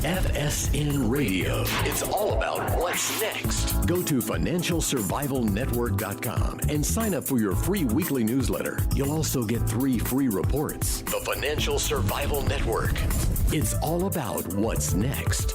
FSN Radio. It's all about what's next. Go to financialsurvivalnetwork.com and sign up for your free weekly newsletter. You'll also get 3 free reports. The Financial Survival Network. It's all about what's next.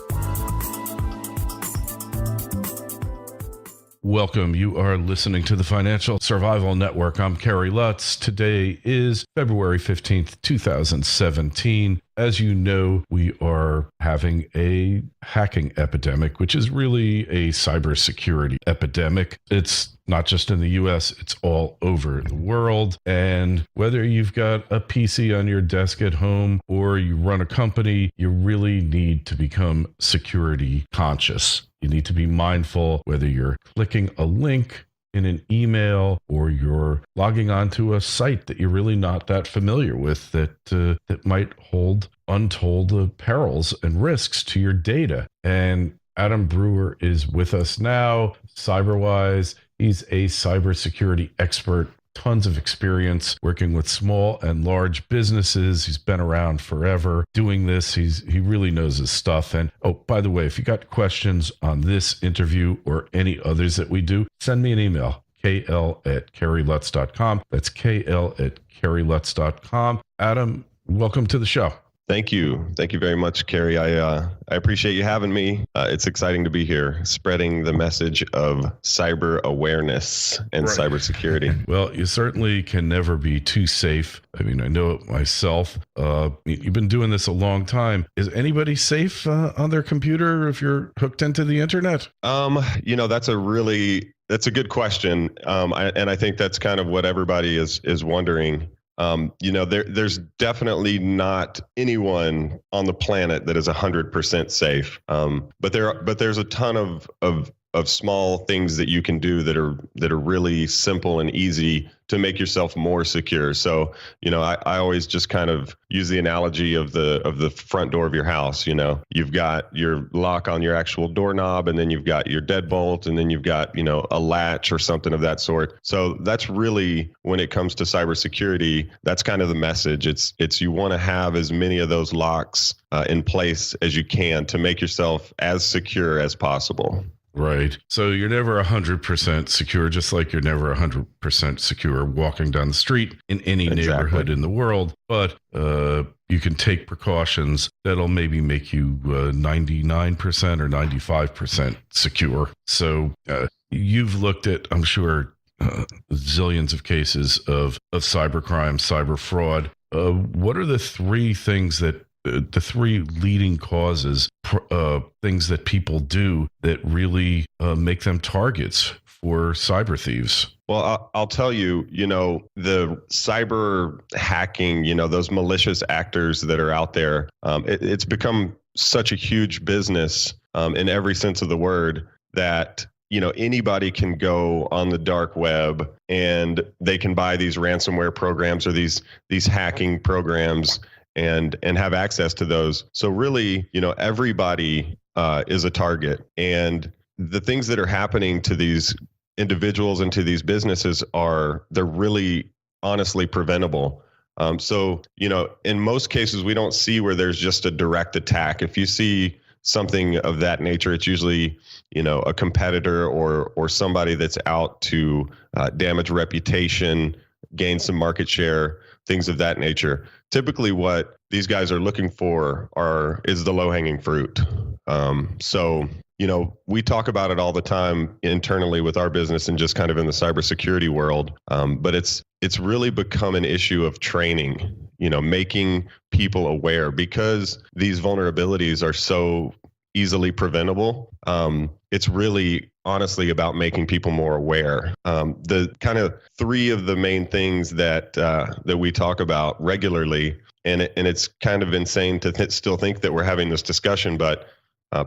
Welcome. You are listening to the Financial Survival Network. I'm Kerry Lutz. Today is February 15th, 2017. As you know, we are having a hacking epidemic, which is really a cybersecurity epidemic. It's not just in the US, it's all over the world. And whether you've got a PC on your desk at home or you run a company, you really need to become security conscious. You need to be mindful whether you're clicking a link in an email or you're logging onto a site that you're really not that familiar with that might hold untold perils and risks to your data. And Adam Brewer is with us now, CyberWise. He's a cybersecurity expert, tons of experience working with small and large businesses. He's been around forever doing this. He really knows his stuff. And oh, by the way, if you got questions on this interview or any others that we do, send me an email, kl@kerrylutz.com. That's kl@kerrylutz.com. Adam, welcome to the show. Thank you. Thank you very much, Kerry. I appreciate you having me. It's exciting to be here, spreading the message of cyber awareness and cybersecurity. Well, you certainly can never be too safe. I mean, I know it myself. You've been doing this a long time. Is anybody safe on their computer if you're hooked into the internet? That's a good question. And I think that's kind of what everybody is wondering. There's definitely not anyone on the planet that is 100% safe. But there's a ton of small things that you can do that are really simple and easy to make yourself more secure. So, I always just kind of use the analogy of the front door of your house. You've got your lock on your actual doorknob, and then you've got your deadbolt, and then you've got, a latch or something of that sort. So that's really, when it comes to cybersecurity, that's kind of the message. It's you want to have as many of those locks in place as you can to make yourself as secure as possible. Right. So you're never 100% secure, just like you're never 100% secure walking down the street in any neighborhood in the world. But you can take precautions that'll maybe make you 99% or 95% secure. So you've looked at, I'm sure, zillions of cases of cybercrime, cyber fraud. What are the three things the three leading causes, things that people do that really make them targets for cyber thieves? Well, I'll tell you, the cyber hacking, those malicious actors that are out there, it's become such a huge business in every sense of the word that anybody can go on the dark web and they can buy these ransomware programs or these hacking programs and have access to those. So really, everybody is a target. And the things that are happening to these individuals and to these businesses they're really honestly preventable. So, in most cases, we don't see where there's just a direct attack. If you see something of that nature, it's usually, a competitor or somebody that's out to damage reputation, gain some market share, things of that nature. Typically what these guys are looking for is the low-hanging fruit. So, we talk about it all the time internally with our business and just kind of in the cybersecurity world. But it's really become an issue of training, making people aware, because these vulnerabilities are so easily preventable. It's really honestly about making people more aware. The kind of three of the main things that we talk about regularly, and it's kind of insane to still think that we're having this discussion, but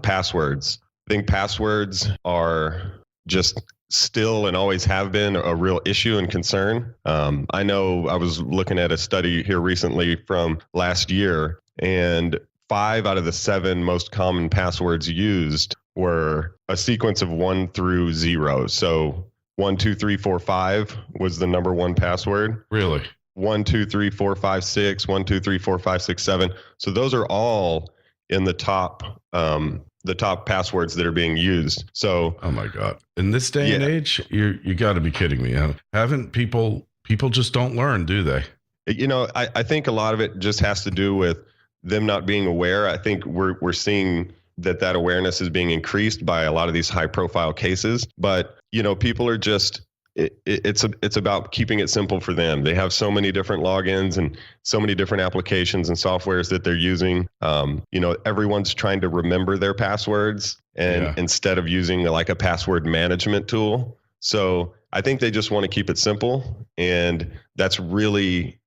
passwords. I think passwords are just still and always have been a real issue and concern. I know I was looking at a study here recently from last year, and 5 out of the 7 most common passwords used were a sequence of 1 through 0. So 1, 2, 3, 4, 5 was the number one password. Really? 1, 2, 3, 4, 5, 6, 1, 2, 3, 4, 5, 6, 7. So those are all in the top passwords that are being used. So, oh my God, in this day and age, you got to be kidding me. Haven't people just don't learn, do they? I think a lot of it just has to do with them not being aware. I think we're seeing that awareness is being increased by a lot of these high profile cases, but people are just, it's about keeping it simple for them. They have so many different logins and so many different applications and softwares that they're using. Everyone's trying to remember their passwords and instead of using like a password management tool. So I think they just want to keep it simple, and that's really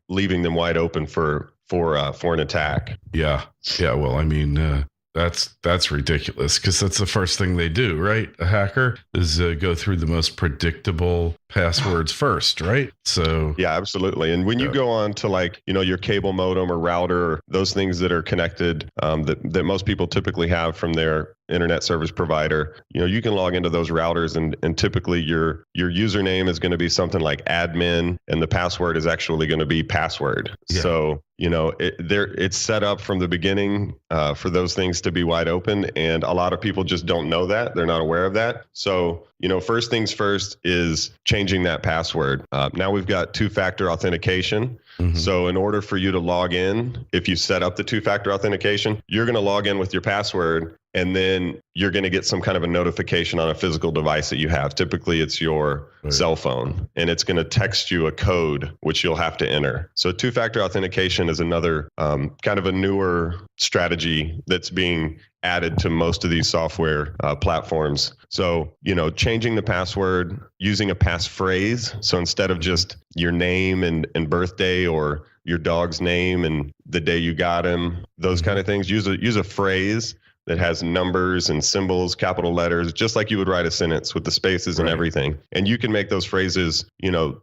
leaving them wide open for an attack. Yeah. Well, I mean, that's ridiculous, because that's the first thing they do, right? A hacker is go through the most predictable passwords first, right? So yeah, absolutely. And when you go on to your cable modem or router, those things that are connected that most people typically have from their internet service provider, you can log into those routers and typically your username is going to be something like admin and the password is actually going to be password. Yeah. So, it's set up from the beginning for those things to be wide open. And a lot of people just don't know that. They're not aware of that. So, first things first is changing that password. Now we've got two-factor authentication. Mm-hmm. So in order for you to log in, if you set up the two-factor authentication, you're going to log in with your password, and then you're going to get some kind of a notification on a physical device that you have. Typically, it's your cell phone, and it's going to text you a code, which you'll have to enter. So two-factor authentication is another kind of a newer strategy that's being added to most of these software platforms. So, changing the password, using a passphrase. So instead of just your name and birthday or your dog's name and the day you got him, those kind of things, use a phrase that has numbers and symbols, capital letters, just like you would write a sentence with the spaces and everything. And you can make those phrases,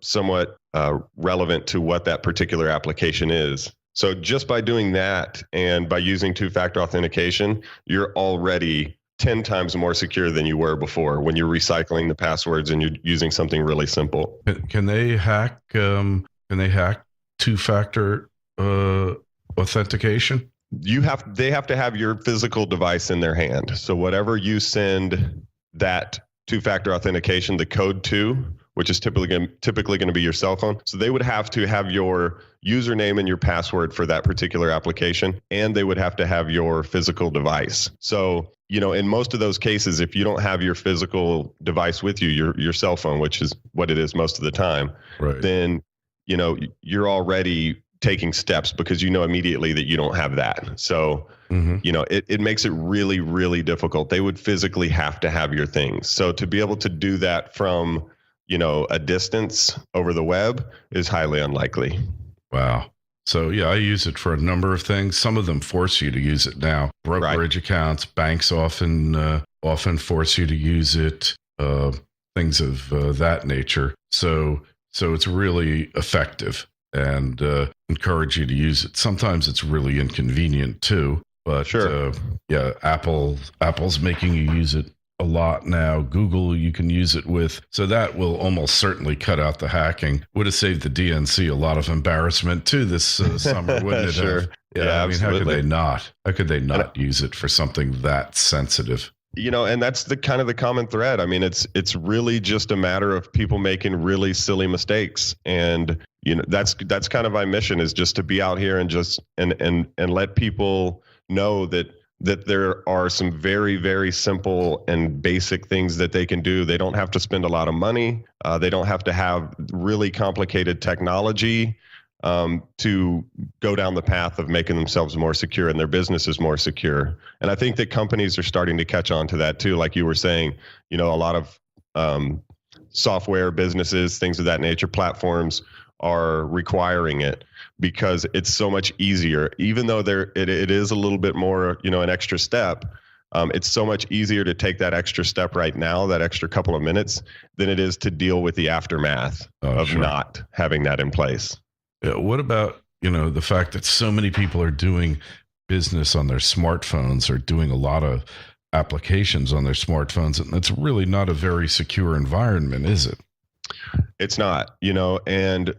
somewhat relevant to what that particular application is. So just by doing that and by using two-factor authentication, you're already 10 times more secure than you were before when you're recycling the passwords and you're using something really simple. Can they hack? Two-factor authentication? They have to have your physical device in their hand. So whatever you send that two-factor authentication, the code to, which is typically going to be your cell phone. So they would have to have your username and your password for that particular application, and they would have to have your physical device. So, in most of those cases, if you don't have your physical device with you, your cell phone, which is what it is most of the time, then, you're already taking steps because immediately that you don't have that. So, it makes it really, really difficult. They would physically have to have your things. So to be able to do that from a distance over the web is highly unlikely. Wow. So yeah, I use it for a number of things. Some of them force you to use it now. Brokerage accounts, banks often force you to use it. Things of that nature. So it's really effective and encourage you to use it. Sometimes it's really inconvenient too. But sure. Apple's making you use it a lot now. Google, you can use it with. So that will almost certainly cut out the hacking. Would have saved the DNC a lot of embarrassment too this summer, wouldn't it? Sure. Have? Yeah, I mean, absolutely. How could they not use it for something that sensitive? And that's the kind of the common thread. I mean, it's really just a matter of people making really silly mistakes. And, that's kind of my mission, is just to be out here and just and let people know that there are some very, very simple and basic things that they can do. They don't have to spend a lot of money. They don't have to have really complicated technology to go down the path of making themselves more secure and their businesses more secure. And I think that companies are starting to catch on to that too. Like you were saying, a lot of software businesses, things of that nature, platforms are requiring it because it's so much easier. Even though it is a little bit more, an extra step, it's so much easier to take that extra step right now, that extra couple of minutes, than it is to deal with the aftermath of not having that in place. Yeah, what about, the fact that so many people are doing business on their smartphones or doing a lot of applications on their smartphones, and it's really not a very secure environment, is it? It's not, and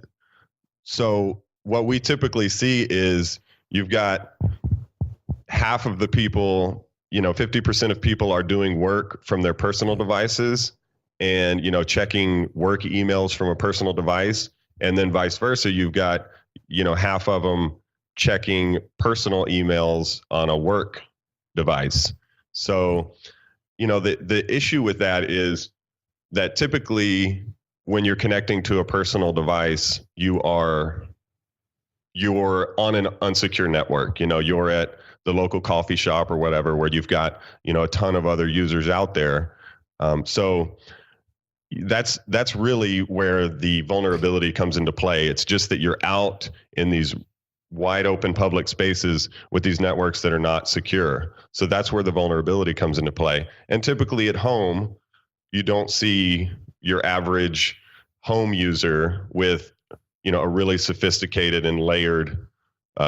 so what we typically see is you've got half of the people, 50% of people are doing work from their personal devices and, checking work emails from a personal device. And then vice versa, you've got, half of them checking personal emails on a work device. So, the issue with that is that typically when you're connecting to a personal device, you're on an unsecure network. You're at the local coffee shop or whatever, where you've got, a ton of other users out there. So that's really where the vulnerability comes into play. It's just that you're out in these wide open public spaces with these networks that are not secure. So that's where the vulnerability comes into play. And typically at home, you don't see your average home user with, a really sophisticated and layered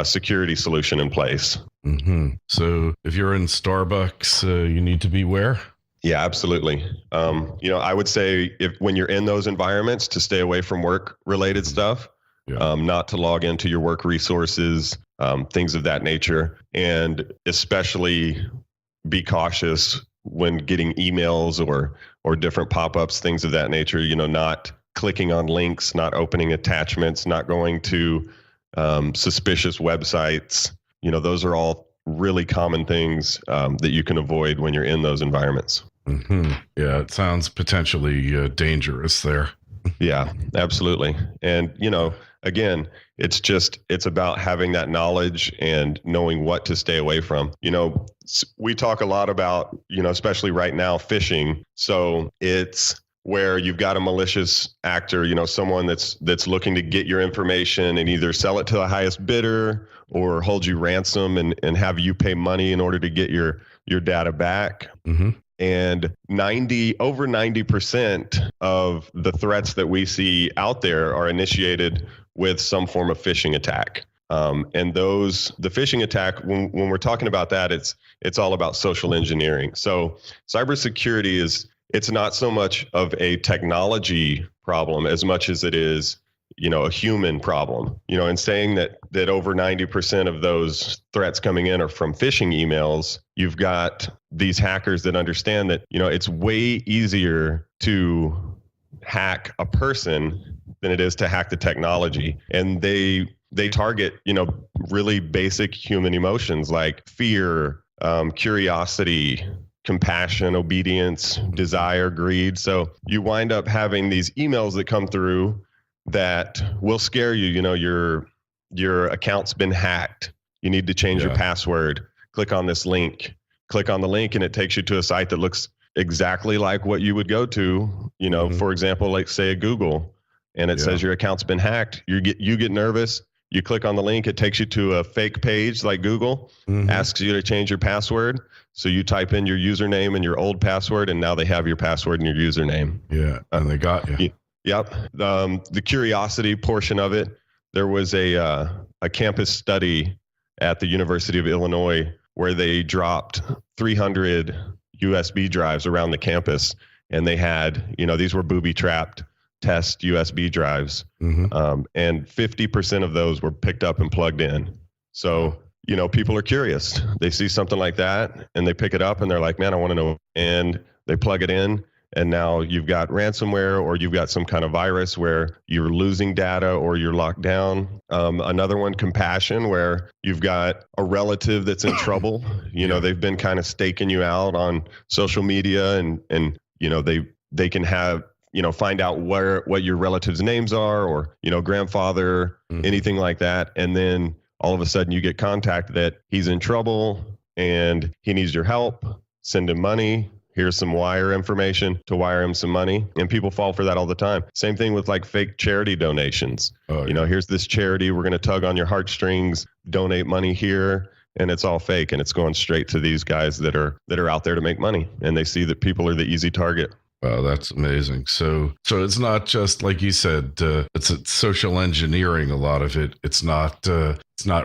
security solution in place. Mm-hmm. So if you're in Starbucks, you need to beware. Yeah, absolutely. I would say when you're in those environments, to stay away from work-related stuff, not to log into your work resources, things of that nature, and especially be cautious when getting emails or different pop-ups, things of that nature. Not clicking on links, not opening attachments, not going to suspicious websites. Those are all really common things that you can avoid when you're in those environments. Mm-hmm. Yeah, it sounds potentially dangerous there. Yeah, absolutely. And, again, it's about having that knowledge and knowing what to stay away from. We talk a lot about, especially right now, phishing. So it's where you've got a malicious actor, someone that's looking to get your information and either sell it to the highest bidder or hold you ransom and have you pay money in order to get your data back. Mm-hmm. And over 90% of the threats that we see out there are initiated with some form of phishing attack. And the phishing attack, when we're talking about that, it's all about social engineering. So cybersecurity it's not so much of a technology problem as much as it is, a human problem. And saying that over 90% of those threats coming in are from phishing emails, you've got these hackers that understand that, it's way easier to hack a person than it is to hack the technology. And they target, really basic human emotions like fear, curiosity, compassion, obedience, desire, greed. So you wind up having these emails that come through that will scare you. Your account's been hacked. You need to change your password. Click on this link. Click on the link and it takes you to a site that looks exactly like what you would go to, for example, like say a Google, and it says your account's been hacked. You get nervous. You click on the link, it takes you to a fake page like Google, asks you to change your password. So you type in your username and your old password, and now they have your password and your username. Yeah, and they got you. Yep. The curiosity portion of it, there was a campus study at the University of Illinois where they dropped 300 USB drives around the campus, and they had, these were booby-trapped test USB drives, and 50% of those were picked up and plugged in. So, people are curious. They see something like that, and they pick it up, and they're like, man, I want to know. And they plug it in, and now you've got ransomware, or you've got some kind of virus where you're losing data or you're locked down. Another one, compassion, where you've got a relative that's in trouble. They've been kind of staking you out on social media, and they can have, find out what your relatives' names are, or, grandfather, anything like that. And then all of a sudden you get contact that he's in trouble and he needs your help. Send him money. Here's some wire information to wire him some money. And people fall for that all the time. Same thing with like fake charity donations. Here's this charity. We're going to tug on your heartstrings, donate money here. And it's all fake. And it's going straight to these guys that are out there to make money. And they see that people are the easy target. Wow, that's amazing. So it's not just like you said, it's social engineering. A lot of it. It's not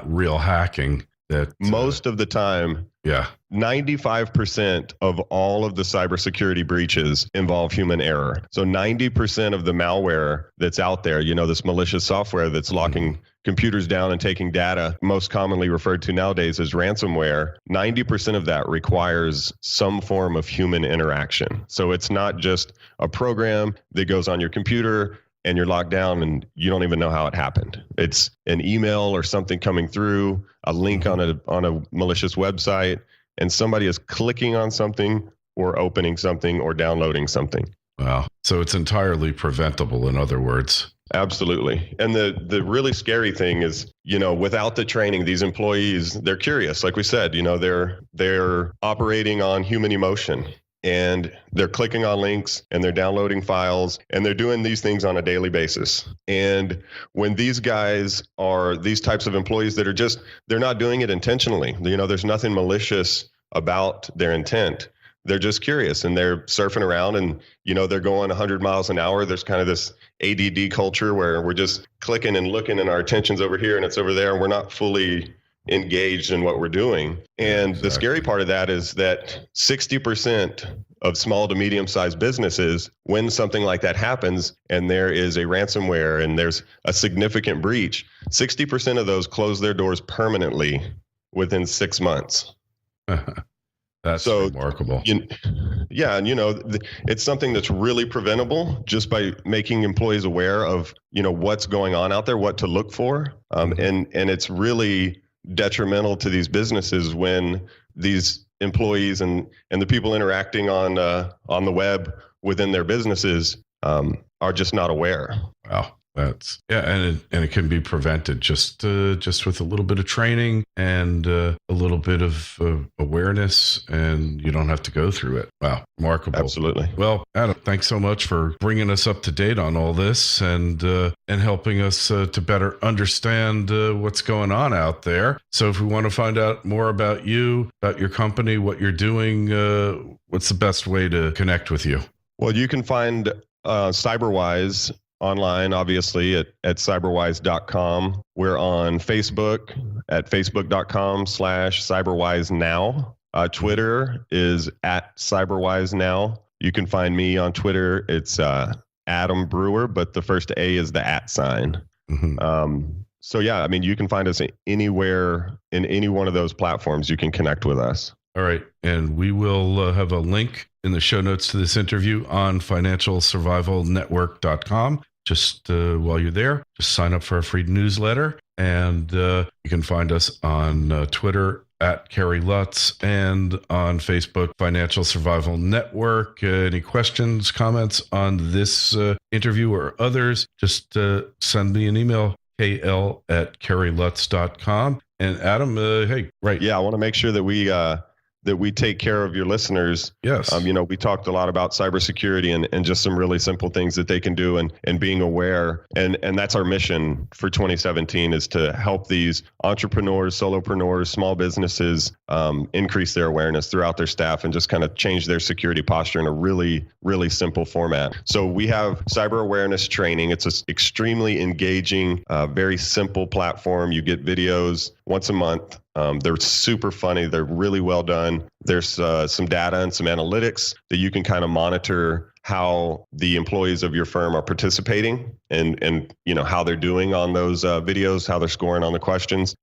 real hacking. That most of the time, yeah. 95% of all of the cybersecurity breaches involve human error. So 90% of the malware that's out there, this malicious software that's locking computers down and taking data, most commonly referred to nowadays as ransomware, 90% of that requires some form of human interaction. So it's not just a program that goes on your computer and you're locked down and you don't even know how it happened. It's an email or something coming through, a link on a malicious website, and somebody is clicking on something or opening something or downloading something. Wow. So it's entirely preventable, in other words. Absolutely. And the really scary thing is, without the training, these employees, they're curious. Like we said, they're operating on human emotion. And they're clicking on links and they're downloading files and they're doing these things on a daily basis. And when these guys are these types of employees that are they're not doing it intentionally. There's nothing malicious about their intent. They're just curious and they're surfing around and, they're going 100 miles an hour. There's kind of this ADD culture where we're just clicking and looking and our attention's over here and it's over there and we're not fully engaged in what we're doing. And The scary part of that is that 60% of small to medium-sized businesses, when something like that happens and there is a ransomware and there's a significant breach, 60% of those close their doors permanently within 6 months. That's remarkable. And it's something that's really preventable just by making employees aware of, what's going on out there, what to look for. And it's really detrimental to these businesses when these employees and the people interacting on the web within their businesses are just not aware. Wow. And it can be prevented just with a little bit of training and a little bit of awareness, and you don't have to go through it. Wow, remarkable. Absolutely. Well, Adam, thanks so much for bringing us up to date on all this and helping us to better understand what's going on out there. So, if we want to find out more about you, about your company, what you're doing, what's the best way to connect with you? Well, you can find CyberWise online, obviously, at cyberwise.com. We're on Facebook at facebook.com/cyberwisenow. Twitter is at cyberwisenow. You can find me on Twitter. It's Adam Brewer, but the first A is the @ sign. So yeah, you can find us anywhere in any one of those platforms. You can connect with us. All right. And we will have a link in the show notes to this interview on financialsurvivalnetwork.com. Just while you're there, just sign up for a free newsletter. And you can find us on Twitter at Kerry Lutz and on Facebook, Financial Survival Network. Any questions, comments on this interview or others, just send me an email, kl@kerrylutz.com. And Adam, hey, right. Yeah, I want to make sure that we take care of your listeners. Yes. We talked a lot about cybersecurity and just some really simple things that they can do and being aware. And that's our mission for 2017 is to help these entrepreneurs, solopreneurs, small businesses increase their awareness throughout their staff and just kind of change their security posture in a really, really simple format. So we have cyber awareness training. It's an extremely engaging, very simple platform. You get videos once a month. They're super funny. They're really well done. There's some data and some analytics that you can kind of monitor how the employees of your firm are participating and how they're doing on those videos, how they're scoring on the questions.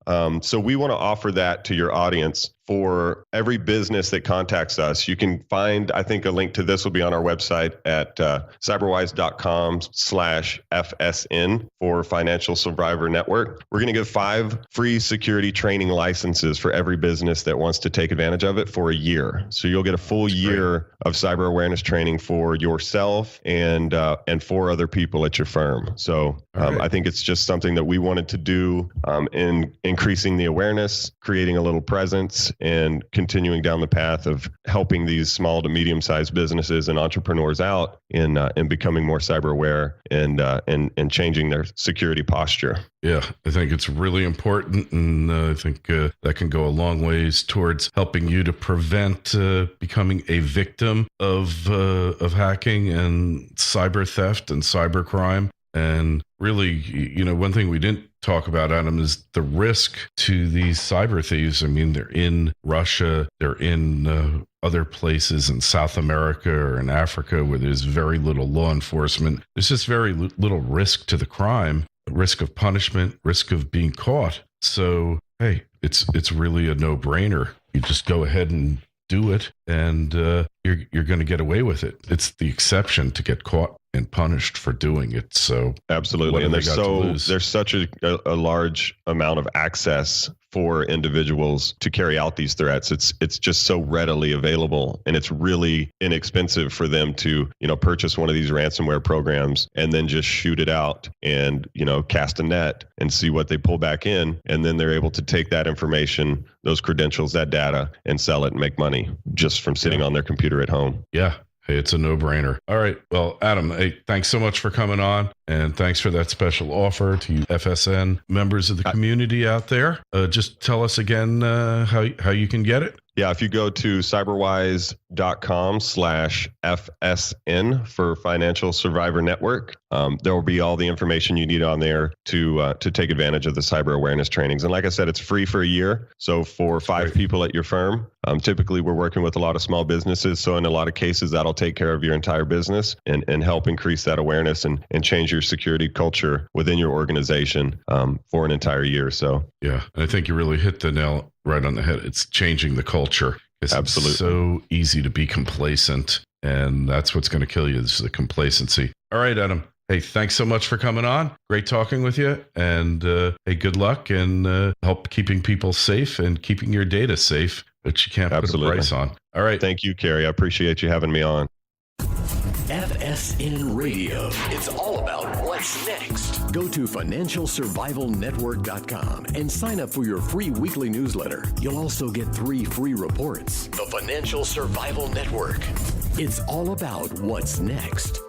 So we want to offer that to your audience for every business that contacts us. You can find, I think a link to this will be on our website at cyberwise.com/FSN for Financial Survivor Network. We're going to give 5 free security training licenses for every business that wants to take advantage of it for a year. So you'll get a full year of cyber awareness training for yourself and 4 other people at your firm. So I think it's just something that we wanted to do in increasing the awareness, creating a little presence, and continuing down the path of helping these small to medium-sized businesses and entrepreneurs out in becoming more cyber aware and changing their security posture. Yeah, I think it's really important, and I think that can go a long ways towards helping you to prevent becoming a victim of hacking and cyber theft and cyber crime. And really, one thing we didn't talk about, Adam, is the risk to these cyber thieves. I mean, they're in Russia, they're in other places in South America or in Africa where there's very little law enforcement. There's just very little risk to the crime, risk of punishment, risk of being caught. So, hey, it's really a no-brainer. You just go ahead and do it, and you're going to get away with it. It's the exception to get caught and punished for doing it. So absolutely, and there's such a large amount of access for individuals to carry out these threats. It's just so readily available, and it's really inexpensive for them to purchase one of these ransomware programs and then just shoot it out and cast a net and see what they pull back in, and then they're able to take that information, those credentials, that data, and sell it and make money just from sitting on their computer at home. Yeah. Hey, it's a no-brainer. All right. Well, Adam, hey, thanks so much for coming on, and thanks for that special offer to you FSN members of the community out there. Just tell us again how you can get it. Yeah, if you go to cyberwise.com/FSN for Financial Survivor Network, there will be all the information you need on there to take advantage of the cyber awareness trainings. And like I said, it's free for a year. So for 5 people at your firm, typically we're working with a lot of small businesses. So in a lot of cases, that'll take care of your entire business and help increase that awareness and change your security culture within your organization for an entire year. So yeah, I think you really hit the nail right on the head. It's changing the culture. Absolutely. It's so easy to be complacent, and that's what's going to kill you, is the complacency. All right, Adam. Hey, thanks so much for coming on. Great talking with you. And hey, good luck, and help keeping people safe and keeping your data safe, but you can't put a price on. All right. Thank you, Kerry. I appreciate you having me on. FSN Radio. It's all about what's next. Go to financialsurvivalnetwork.com and sign up for your free weekly newsletter. You'll also get 3 free reports. The Financial Survival Network. It's all about what's next.